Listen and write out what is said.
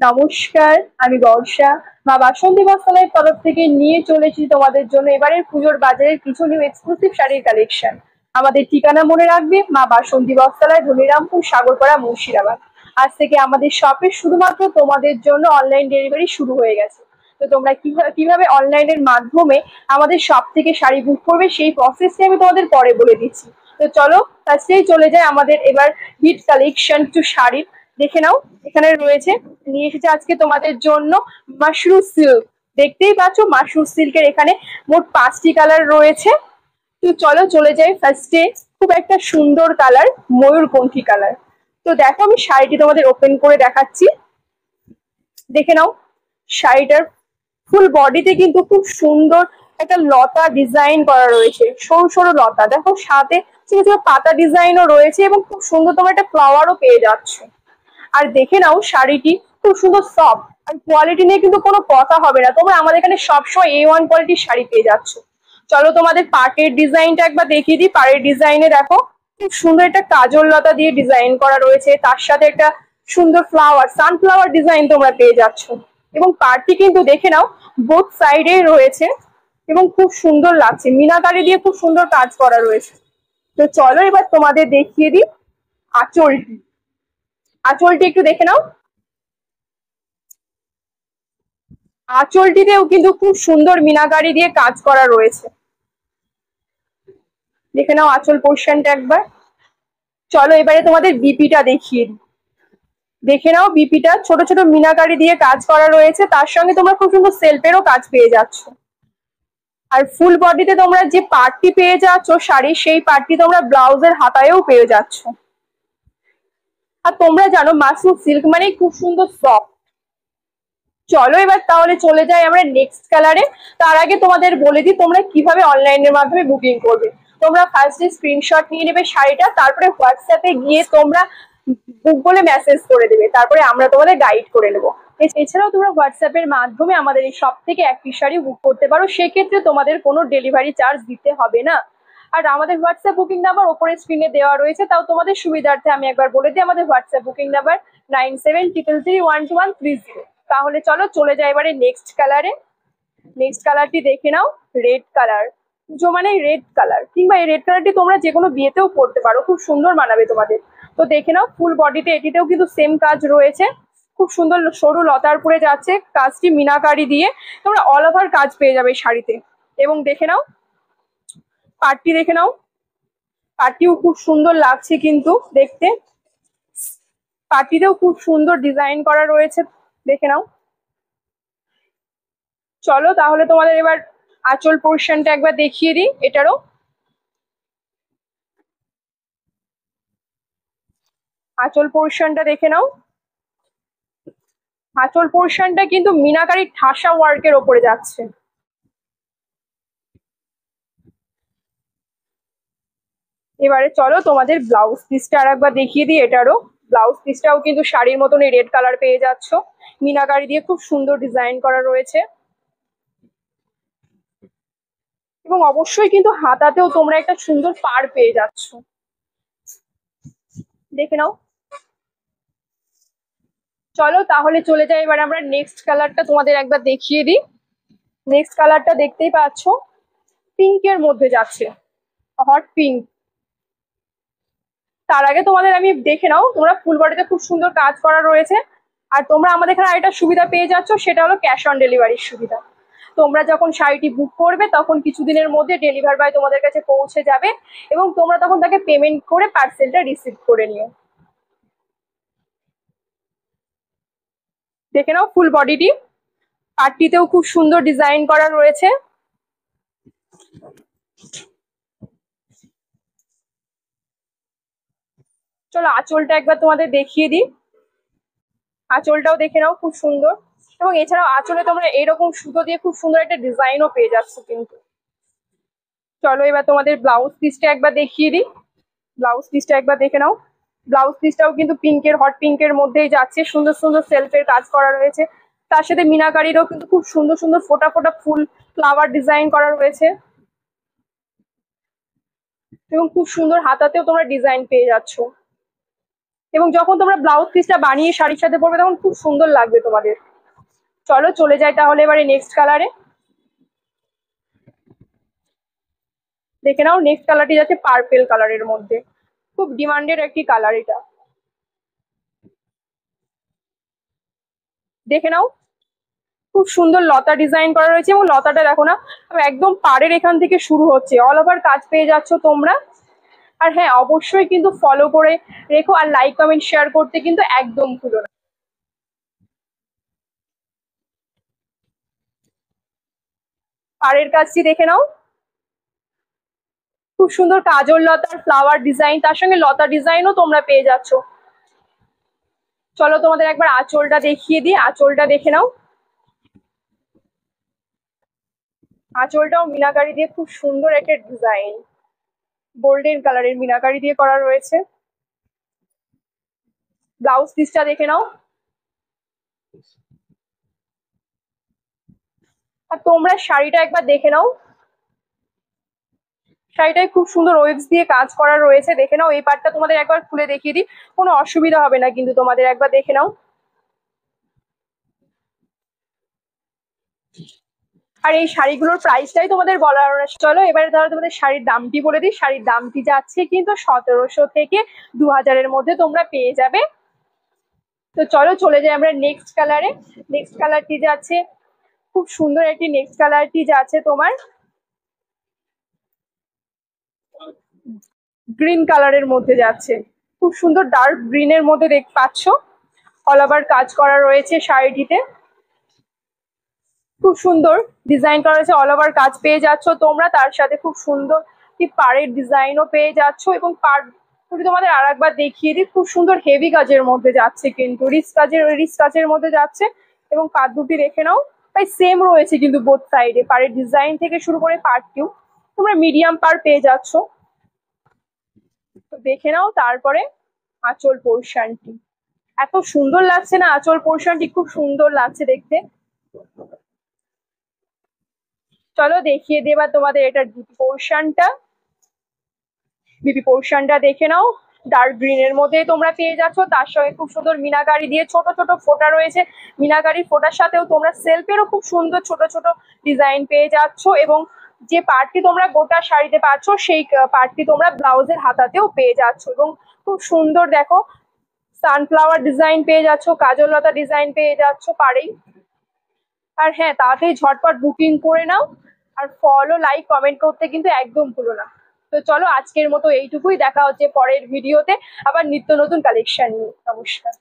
নমস্কার, আমি বর্ষা। মা বাসন্তী বস্ত্রালয়ের তরফ থেকে নিয়ে চলেছি তোমাদের জন্য এবারের পুজোর বাজারের কিছু নিউ এক্সক্লুসিভ শাড়ির কালেকশন। আমাদের ঠিকানা মনে রাখবে, মা বাসন্তী বস্ত্রালয়, ধনিরামপুর, সাগরপাড়া, মুর্শিদাবাদ। আজ থেকে আমাদের শপে শুধুমাত্র তোমাদের জন্য অনলাইন ডেলিভারি শুরু হয়ে গেছে। তো তোমরা কিভাবে অনলাইনের মাধ্যমে আমাদের শপ থেকে শাড়ি বুক করবে সেই প্রসেসটি আমি তোমাদের পরে বলে দিচ্ছি। তো চলো ফার্স্টেই চলে যায় আমাদের এবার হিট কালেকশন টু শাড়ির। দেখে নাও, এখানে রয়েছে, নিয়ে এসেছে আজকে তোমাদের জন্য মাশরুম সিল্ক। দেখতেই পাচ্ছ মাশরুম সিল্কের এখানে মোট 5টি কালার রয়েছে। তো চলো চলে যাই ফার্স্টে, খুব একটা সুন্দর কালার, ময়ূরকণ্ঠী কালার। তো দেখো আমি শাড়িটি তোমাদের ওপেন করে দেখাচ্ছি। দেখে নাও, শাড়িটার ফুল বডিতে কিন্তু খুব সুন্দর একটা লতা ডিজাইন করা রয়েছে, সরু সরু লতা। দেখো সাথে ছোট ছোট পাতা ডিজাইনও রয়েছে এবং খুব সুন্দর তোমরা একটা ফ্লাওয়ারও পেয়ে যাচ্ছ। আর দেখে নাও শাড়িটি খুব সুন্দর সফট, আর কোয়ালিটি নিয়ে কিন্তু কোনো কথা হবে না, তোমরা আমাদের এখানে সবসময় A1 কোয়ালিটির শাড়ি পেয়ে যাচ্ছ। চলো তোমাদের পাটের ডিজাইনটা একবার দেখিয়ে দিই। পাড়ের ডিজাইনে দেখো খুব সুন্দর একটা কাজল লতা দিয়ে ডিজাইন করা রয়েছে, তার সাথে একটা সুন্দর ফ্লাওয়ার, সানফ্লাওয়ার ডিজাইন তোমরা পেয়ে যাচ্ছ। এবং পাড়টি কিন্তু দেখে নাও বোথ সাইডে রয়েছে এবং খুব সুন্দর লাগছে, মিনাকারি দিয়ে খুব সুন্দর কাজ করা রয়েছে। তো চলো এবার তোমাদের দেখিয়ে দিই আঁচলটি। আঁচলটি একটু দেখে নাও, আঁচলটিতেও কিন্তু খুব সুন্দর মিনাকারি দিয়ে কাজ করা রয়েছে। দেখে নাও আঁচল পোর্শনটা একবার। চলো এবারে তোমাদের বিপিটা দেখিয়ে দিই। দেখে নাও বিপিটা ছোট ছোট মিনাকারি দিয়ে কাজ করা রয়েছে, তার সঙ্গে তোমরা খুব সুন্দর সেলফেরও কাজ পেয়ে যাচ্ছ। আর ফুল বডিতে তোমরা যে পার্টটি পেয়ে যাচ্ছ শাড়ি, সেই পার্টটি তোমরা ব্লাউজের হাতায়ও পেয়ে যাচ্ছ। আর তোমরা জানো মাশরুম সিল্ক মানে খুব সুন্দর সফট। চলো এবার তাহলে চলে যাই আমরা নেক্সট কালারে। তার আগে তোমাদের বলে দিই তোমরা কিভাবে অনলাইনের মাধ্যমে বুকিং করবে। তোমরা ফার্স্টে স্ক্রিনশট নিয়ে নেবে শাড়িটা, তারপরে হোয়াটসঅ্যাপে গিয়ে তোমরা বুক বলে মেসেজ করে দেবে, তারপরে আমরা তোমাদের গাইড করে নেবো। এছাড়াও তোমরা হোয়াটসঅ্যাপের মাধ্যমে আমাদের এই শপ থেকে একটি শাড়ি বুক করতে পারো, সেক্ষেত্রে তোমাদের কোনো ডেলিভারি চার্জ দিতে হবে না। আর আমাদের হোয়াটসঅ্যাপ বুকিং নাম্বার ওপরে স্ক্রিনে দেওয়া রয়েছে, তাও তোমাদের সুবিধার্থে আমি একবার বলে দিই আমাদের হোয়াটসঅ্যাপ বুকিং নাম্বার 9733312130। তাহলে চলো চলে যাই এবারে নেক্সট কালারে। নেক্সট কালারটি দেখে নাও, রেড কালার। পুজো মানে রেড কালার, কিংবা এই রেড কালারটি তোমরা যে কোনো বিয়েতেও পরতে পারো, খুব সুন্দর মানাবে তোমাদের। তো দেখে নাও ফুল বডিতে এটিতেও কিন্তু সেম কাজ রয়েছে, খুব সুন্দর সরু লতার পুরে যাচ্ছে কাজটি মিনাকারি দিয়ে, তোমরা অল ওভার কাজ পেয়ে যাবে শাড়িতে। এবং দেখে নাও পাটটি, দেখে নাও পাটটিও খুব সুন্দর লাগছে কিন্তু দেখতে, পাটিতেও খুব সুন্দর ডিজাইন করা রয়েছে। দেখে নাও। চলো তাহলে তোমাদের এবার আঁচল পোর্শনটা একবার দেখিয়ে দিই। এটারও আঁচল পোর্শনটা দেখে নাও। আঁচল পোর্শনটা কিন্তু মিনাকারি ঠাসা ওয়ার্কের ওপরে যাচ্ছে। এবারে চলো তোমাদের ব্লাউজ পিসটা আর একবার দেখিয়ে দিই। এটারও ব্লাউজ পিসটাও কিন্তু শাড়ির মতনই রেড কালার পেয়ে যাচ্ছ, মিনাকারি দিয়ে খুব সুন্দর ডিজাইন করা রয়েছে। এবং অবশ্যই কিন্তু হাতাতেও তোমরা একটা সুন্দর পাড় পেয়ে যাচ্ছ। দেখে নাও। চলো তাহলে চলে যাই এবার আমরা নেক্সট কালারটা তোমাদের একবার দেখিয়ে দিই। নেক্সট কালারটা দেখতেই পাচ্ছ পিঙ্কের মধ্যে যাচ্ছে, হট পিঙ্ক। তার আগে তোমাদের আমি দেখে নাও, তোমরা ফুল বডিতে খুব সুন্দর কাজ করা রয়েছে। আর তোমরা আমাদের এখানে আরেকটা সুবিধা পেয়ে যাচ্ছ, সেটা হলো ক্যাশ অন ডেলিভারির সুবিধা। তোমরা যখন শাড়িটি বুক করবে তখন কিছুদিনের মধ্যে ডেলিভার বয় তোমাদের কাছে পৌঁছে যাবে, এবং তোমরা তখন তাকে পেমেন্ট করে পার্সেলটা রিসিভ করে নিও। দেখে নাও ফুল বডিটি, পাটটিতেও খুব সুন্দর ডিজাইন করা রয়েছে। চলো আঁচলটা একবার তোমাদের দেখিয়ে দিই। আঁচলটাও দেখে নাও খুব সুন্দর, এবং এছাড়াও আঁচলে তোমরা এরকম সুতো দিয়ে খুব সুন্দর একটা ডিজাইনও পেয়ে যাচ্ছ কিন্তু। চলো এবার তোমাদের ব্লাউজ পিসটা একবার দেখিয়ে দিই। ব্লাউজ পিসটা একবার দেখে নাও। ব্লাউজ পিসটাও কিন্তু পিঙ্কের, হট পিঙ্কের মধ্যেই যাচ্ছে, সুন্দর সুন্দর সেলফের কাজ করা রয়েছে। তার সাথে মিনাকারিরও কিন্তু খুব সুন্দর সুন্দর ফোটা ফোটা ফুল ফ্লাওয়ার ডিজাইন করা রয়েছে, এবং খুব সুন্দর হাতাতেও তোমরা ডিজাইন পেয়ে যাচ্ছ। এবং যখন তোমরা ব্লাউজ পিসটা বানিয়ে শাড়ির সাথে পরবে তখন খুব সুন্দর লাগবে তোমাদের। চলো চলে যাই তাহলে এবারে নেক্সট কালারে। দেখে নাও নেক্সট কালারটি যাচ্ছে পার্পেল কালারের মধ্যে, খুব ডিমান্ডেড একটি কালার এটা। দেখে নাও খুব সুন্দর লতা ডিজাইন করা রয়েছে এবং লতাটা দেখো না একদম পাড়ের এখান থেকে শুরু হচ্ছে, অল ওভার কাজ পেয়ে যাচ্ছ তোমরা। আর হ্যাঁ অবশ্যই কিন্তু ফলো করে রেখো আর লাইক কমেন্ট শেয়ার করতে কিন্তু একদম ভুলো না। পাড়ের কাজটি দেখে নাও, খুব সুন্দর কাজল লতার ফ্লাওয়ার ডিজাইন, তার সঙ্গে লতা ডিজাইনও তোমরা পেয়ে যাচ্ছ। চলো তোমাদের একবার আঁচলটা দেখিয়ে দিই, আঁচলটা দেখে নাও। আঁচলটাও মিনাকারি দিয়ে খুব সুন্দর একটা ডিজাইন, গোল্ডেন কালারের মিনাকারি দিয়ে করা রয়েছে। ব্লাউজ পিসটা দেখে নাও। আর তোমরা শাড়িটা একবার দেখে নাও, শাড়িটায় খুব সুন্দর ওয়েবস দিয়ে কাজ করা রয়েছে। দেখে নাও এই পার্টটা তোমাদের একবার খুলে দেখিয়ে দিই, কোনো অসুবিধা হবে না কিন্তু তোমাদের, একবার দেখে নাও। আর এই শাড়িগুলোর প্রাইসটাই তোমাদের বলার। চলো এবারে তাহলে তোমাদের শাড়ির দামটি বলে দিই। শাড়ির দামটি যাচ্ছে কিন্তু 1700 থেকে 2000-এর মধ্যে তোমরা পেয়ে যাবে। তো চলো চলে যাই আমরা নেক্সট কালারে। নেক্সট কালারটি যাচ্ছে খুব সুন্দর একটি, নেক্সট কালারটি যাচ্ছে তোমার গ্রিন কালারের মধ্যে যাচ্ছে, খুব সুন্দর ডার্ক গ্রিনের মধ্যে দেখতে পাচ্ছ অল ওভার কাজ করা রয়েছে শাড়িটিতে, খুব সুন্দর ডিজাইন করা রয়েছে, অল ওভার কাজ পেয়ে যাচ্ছ তোমরা। তার সাথে খুব সুন্দর কি পাড়ের ডিজাইনও পেয়ে যাচ্ছ এবং পাড় যদি তোমাদের আর একবার দেখিয়ে দিই, খুব সুন্দর হেভি কাজের মধ্যে যাচ্ছে কিন্তু রিচ কাজের মধ্যে যাচ্ছে। এবং পাড় দুটি দেখে নাও প্রায় সেম রয়েছে কিন্তু বোথ সাইডে, পাড়ের ডিজাইন থেকে শুরু করে পাড়টিও তোমরা মিডিয়াম পাড় পেয়ে যাচ্ছ। তো দেখে নাও তারপরে আঁচল পোর্শনটি, এত সুন্দর লাগছে না আঁচল পোর্শনটি, খুব সুন্দর লাগছে দেখতে। চলো দেখিয়ে দেবা তোমাদের এটার বিপি পোর্শনটা দেখে নাও, ডার্ক গ্রিনের মধ্যে তোমরা পেয়ে যাচ্ছ। তার সঙ্গে খুব সুন্দর মিনাকারি দিয়ে ছোট ছোট ফোঁটা রয়েছে, মিনাকারি ফোঁটার সাথেও তোমরা সেলফেরও খুব সুন্দর ছোট ছোট ডিজাইন পেয়ে যাচ্ছ। এবং যে পার্টটি তোমরা গোটা শাড়িতে পাচ্ছ সেই পার্টটি তোমরা ব্লাউজের হাতাতেও পেয়ে যাচ্ছ। এবং খুব সুন্দর দেখো সানফ্লাওয়ার ডিজাইন পেয়ে যাচ্ছ, কাজল লতা ডিজাইন পেয়ে যাচ্ছ পাড়েই। আর হ্যাঁ তাড়াতাড়ি ঝটপট বুকিং করে নাও আর ফলো লাইক কমেন্ট করতে কিন্তু একদম ভুলো না। তো চলো আজকের মতো এইটুকুই, দেখা হচ্ছে পরের ভিডিওতে আবার নিত্য নতুন কালেকশন নিয়ে। নমস্কার।